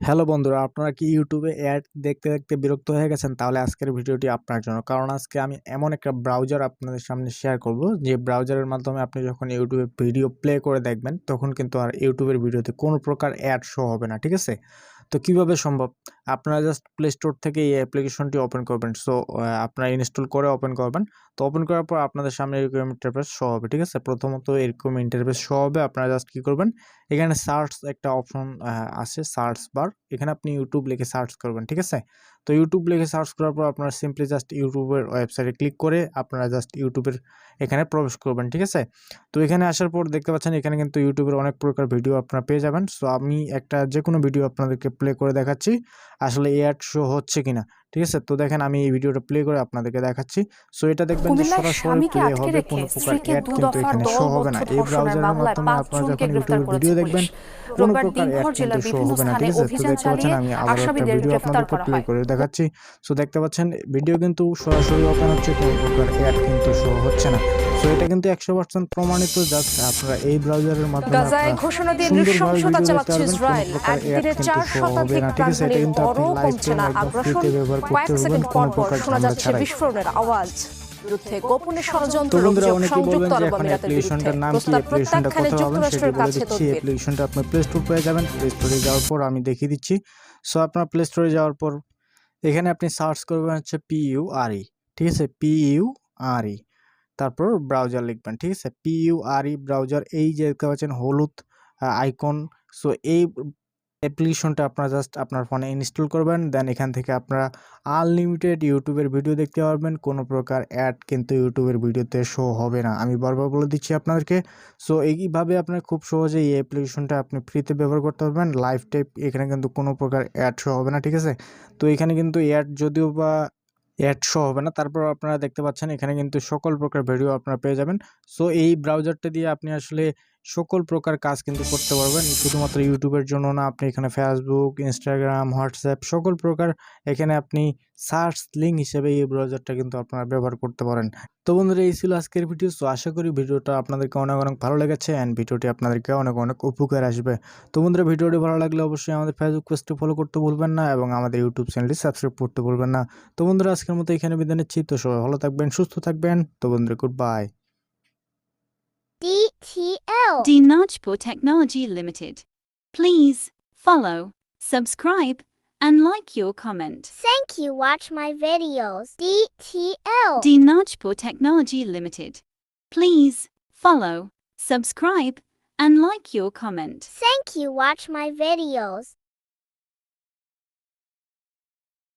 Hello বন্ধুরা, আপনারা কি ইউটিউবে অ্যাড দেখতে দেখতে বিরক্ত হয়ে গেছেন? তাহলে আজকের ভিডিওটি আপনার জন্য। কারণ আজকে আমি এমন একটা ব্রাউজার আপনাদের সামনে শেয়ার করব, যে ব্রাউজারের মাধ্যমে আপনি যখন ইউটিউবে ভিডিও প্লে করে দেখবেন, তখন কিন্তু আর ইউটিউবের ভিডিওতে কোনো প্রকার অ্যাড শো হবে না। ঠিক আছে? তো কিভাবে সম্ভব? আপনারা জাস্ট প্লে স্টোর থেকে এই অ্যাপ্লিকেশনটি ওপেন করবেন। সো আপনারা ইনস্টল করে ওপেন করবেন। তো ওপেন করার পর আপনাদের সামনে এরকম ইন্টারফেস শো হবে। ঠিক আছে? প্রথমত এরকম ইন্টারফেস শো হবে। আপনারা জাস্ট কি করবেন, এখানে সার্চ একটা অপশন আছে, সার্চ বার। এখানে আপনি ইউটিউব লিখে সার্চ করবেন। ঠিক আছে? তো ইউটিউব লিখে সার্চ করার পর আপনারা সিম্পলি জাস্ট ইউটিউবের ওয়েবসাইটে ক্লিক করে আপনারা জাস্ট ইউটিউবের এখানে প্রবেশ করবেন। ঠিক আছে? তো এখানে আসার পর দেখতে পাচ্ছেন এখানে কিন্তু ইউটিউবের অনেক প্রকার ভিডিও আপনারা পেয়ে যাবেন। সো আমি একটা যে কোনো ভিডিও আপনাদেরকে প্লে করে দেখাচ্ছি আসলে অ্যাড শো হচ্ছে কিনা। ঠিক আছে? তো দেখেন আমি এই ভিডিওটা প্লে করে আপনাদেরকে দেখাচ্ছি। সো এটা দেখবেন যে কুমিল্লায় সরাসরি স্বামীকে প্লে আটকে হবে, রেখে কোনো প্রকার স্ত্রীকে অ্যাড কিন্তু দুদফার এখানে শো হবে দলবদ্ধ না। এই ধর্ষণের ব্রাউজারের মামলায় মাধ্যমে ৫ আপনারা জনকে যখন গ্রেফতার ইউটিউবের করেছে ভিডিও পুলিশ। দেখবেন, কোনো রোববার প্রকার অ্যাড দিনভর কিন্তু জেলার শো বিভিন্ন হবে না। স্থানে ঠিক আছে? তো অভিযান দেখতে পাচ্ছেন চালিয়ে আমি আবারও একটা আসামিদের ভিডিও গ্রেফতার আপনাদেরকে করা প্লে হয়। করে দেখাচ্ছি। সো দেখতে পাচ্ছেন ভিডিও কিন্তু সরাসরি ওপেন হচ্ছে, কোনো প্রকার অ্যাড কিন্তু শো হচ্ছে না। সো এটা কিন্তু 100% প্রমাণিত। জাস্ট আপনারা এই ব্রাউজারের মাধ্যমে গাজায় আপনারা ঘোষণা দিয়ে সুন্দরভাবে নৃশংসতা ভিডিও দেখতে চালাচ্ছে পারবেন, কোনো ইসরায়েল। প্রকার অ্যাড একদিনে কিন্তু ৪ শো হবে শতাধিক না। ঠিক আছে? এটা প্রাণহানির কিন্তু আপনি পরও লাইফ কমছে টাইম না একদম আগ্রাসন। ফ্রিতে ব্যবহার করতে কয়েক পারবেন, সেকেন্ড কোনো পর পর প্রকার শোনা ঝামেলা যাচ্ছে ছাড়াই। বিস্ফোরণের আওয়াজ। বিরুদ্ধে গোপনে তো ষড়যন্ত্রের বন্ধুরা, অভিযোগ অনেকেই সংযুক্ত বলবেন যে আরব এখন আমিরাতের বিরুদ্ধে। অ্যাপ্লিকেশনটার নাম কি, প্রস্তাব অ্যাপ্লিকেশনটা প্রত্যাখ্যানে কোথাও পাবেন সেটি যুক্তরাষ্ট্রের বলে কাছে দিচ্ছি। তদবির। অ্যাপ্লিকেশনটা আপনার প্লে স্টোর পেয়ে যাবেন। প্লে স্টোরে যাওয়ার পর আমি দেখিয়ে দিচ্ছি। সো আপনার প্লে স্টোরে যাওয়ার পর এখানে আপনি সার্চ করবেন হচ্ছে PURE। ঠিক আছে? PURE, তারপর ব্রাউজার লিখবেন। ঠিক আছে? PURE ব্রাউজার, এই যে দেখতে পাচ্ছেন হলুদ আইকন। সো এই অ্যাপ্লিকেশনটা আপনারা জাস্ট আপনার ফোনে ইনস্টল করবেন। দেন এখান থেকে আপনারা আনলিমিটেড ইউটিউবের ভিডিও দেখতে পারবেন। কোনো প্রকার অ্যাড কিন্তু ইউটিউবের ভিডিওতে শো হবে না। আমি বারবার বলে দিচ্ছি আপনাদেরকে। সো এইভাবে আপনার খুব সহজেই এই অ্যাপ্লিকেশনটা আপনি ফ্রিতে ব্যবহার করতে পারবেন। লাইফ টাইম এখানে কিন্তু কোনো প্রকার অ্যাড শো হবে না। ঠিক আছে? তো এখানে কিন্তু অ্যাড যদিও বা অ্যাড শো হবে না, তারপর আপনারা দেখতে পাচ্ছেন এখানে কিন্তু সকল প্রকার ভিডিও আপনারা পেয়ে যাবেন। সো এই ব্রাউজারটা দিয়ে আপনি আসলে সকল প্রকার কাজ কিন্তু করতে পারবেন। শুধুমাত্র ইউটিউবের জন্য না, আপনি এখানে ফেসবুক, ইনস্টাগ্রাম, হোয়াটসঅ্যাপ সকল প্রকার এখানে আপনি সার্চ লিঙ্ক হিসেবে এই ব্রাউজারটা কিন্তু আপনারা ব্যবহার করতে পারেন। তো বন্ধুরা, এই ছিল আজকের ভিডিও। সো আশা করি ভিডিওটা আপনাদেরকে অনেক অনেক ভালো লেগেছে অ্যান্ড ভিডিওটি আপনাদেরকে অনেক অনেক উপকার আসবে। তো বন্ধুরা, ভিডিওটি ভালো লাগলে অবশ্যই আমাদের ফেসবুক পেজটি ফলো করতে ভুলবেন না এবং আমাদের ইউটিউব চ্যানেলটি সাবস্ক্রাইব করতে ভুলবেন না। তো বন্ধুরা, আজকের মতো এখানে বিদায় নিচ্ছি। তো সবাই ভালো থাকবেন, সুস্থ থাকবেন। তো বন্ধুরা, good bye. DTL Dinajpur Technology Limited. Please follow, subscribe, and like your comment. Thank you. Watch my videos. DTL Dinajpur Technology Limited. Please follow, subscribe, and like your comment. Thank you. Watch my videos.